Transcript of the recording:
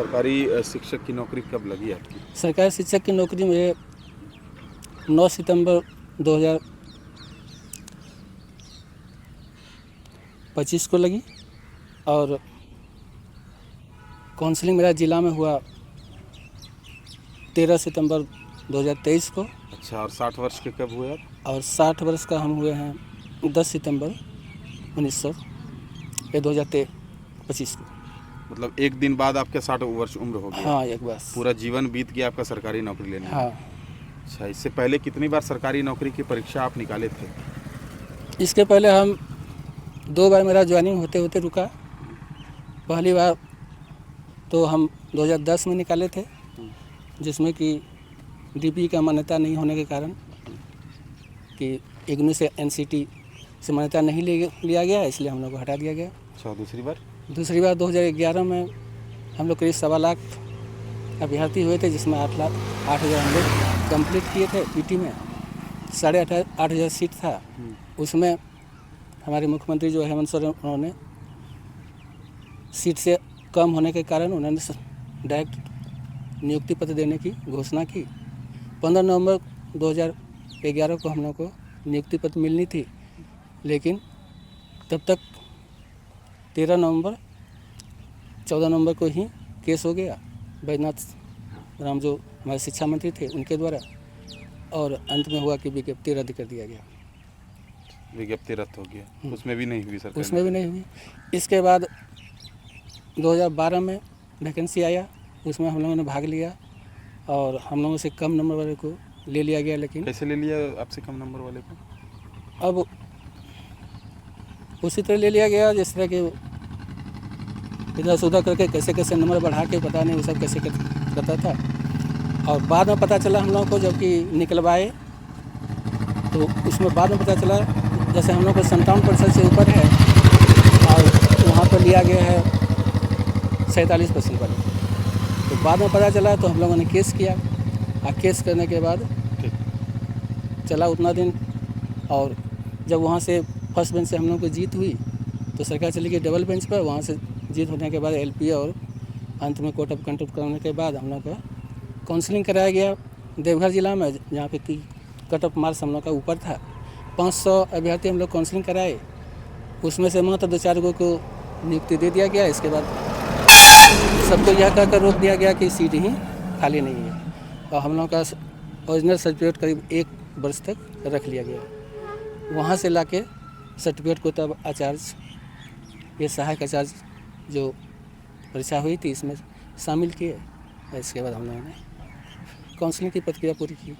सरकारी शिक्षक की नौकरी कब लगी आपकी? सरकारी शिक्षक की नौकरी मुझे 9 सितंबर 2025 को लगी और काउंसलिंग मेरा ज़िला में हुआ 13 सितंबर 2023 को। अच्छा, और 60 वर्ष के कब हुए आप? और 60 वर्ष का हम हुए हैं 10 सितंबर 2025 को। मतलब एक दिन बाद आपके 60 वर्ष उम्र हो गया? हाँ, एक बस। पूरा जीवन बीत गया आपका सरकारी नौकरी लेने में? हाँ। अच्छा, इससे पहले कितनी बार सरकारी नौकरी की परीक्षा आप निकाले थे? इसके पहले हम 2 बार मेरा ज्वाइनिंग होते होते रुका। पहली बार तो हम 2010 में निकाले थे, जिसमें कि डीपी का मान्यता नहीं होने के कारण कि इग्नू से एनसीटी से मान्यता नहीं लिया गया, इसलिए हम लोग को हटा दिया गया। अच्छा, दूसरी बार? दूसरी बार 2011 में हम लोग करीब 1.25 लाख अभ्यर्थी हुए थे, जिसमें 8,00,000 हम लोग कंप्लीट किए थे। पीटी में 8,500 सीट था। उसमें हमारे मुख्यमंत्री जो हेमंत सोरेन, उन्होंने सीट से कम होने के कारण उन्होंने डायरेक्ट नियुक्ति पत्र देने की घोषणा की। 15 नवंबर 2011 को हम लोग को नियुक्ति पत्र मिलनी थी, लेकिन तब तक 13 नवंबर 14 नवंबर को ही केस हो गया बैजनाथ राम, जो हमारे शिक्षा मंत्री थे, उनके द्वारा, और अंत में हुआ कि विज्ञप्ति रद्द कर दिया गया। विज्ञप्ति रद्द हो गया, उसमें भी नहीं हुई सरकारी? उसमें भी नहीं हुई। इसके बाद 2012 में वैकेंसी आया, उसमें हम लोगों ने भाग लिया और हम लोगों से कम नंबर वाले को ले लिया गया। लेकिन कैसे ले लिया आपसे कम नंबर वाले को? अब उसी तरह ले लिया गया जिस तरह के इधर से उधर करके कैसे कैसे नंबर बढ़ा के, पता नहीं वो सब कैसे करता था। और बाद में पता चला हम लोगों को, जबकि निकलवाए तो उसमें बाद में पता चला जैसे हम लोग को 57% से ऊपर है और वहाँ पर लिया गया है 47% वाले। तो बाद में पता चला तो हम लोगों ने केस किया, और केस करने के बाद चला उतना दिन, और जब वहाँ से फर्स्ट बेंच से हम लोग को जीत हुई तो सरकार चली गई डबल बेंच पर। वहाँ से जीत होने के बाद एलपी और अंत में कोर्ट ऑफ कंटेम्प्ट करने के बाद हम लोग का काउंसलिंग कराया गया देवघर ज़िला में, जहाँ पे कि कट ऑफ मार्क्स हम लोग का ऊपर था। 500 अभ्यर्थी हम लोग काउंसलिंग कराए, उसमें से मात्र 2-4 लोगों को नियुक्ति दे दिया गया। इसके बाद सबको यह कहकर रोक दिया गया कि सीट ही खाली नहीं है, और हम लोग का ओरिजिनल सर्टिफिकेट करीब 1 वर्ष तक रख लिया गया। वहाँ से लाके सर्टिफिकेट को तब आचार्य, ये सहायक आचार्य जो परीक्षा हुई थी, इसमें शामिल किए। इसके बाद हम लोगों ने काउंसलिंग की प्रक्रिया पूरी की।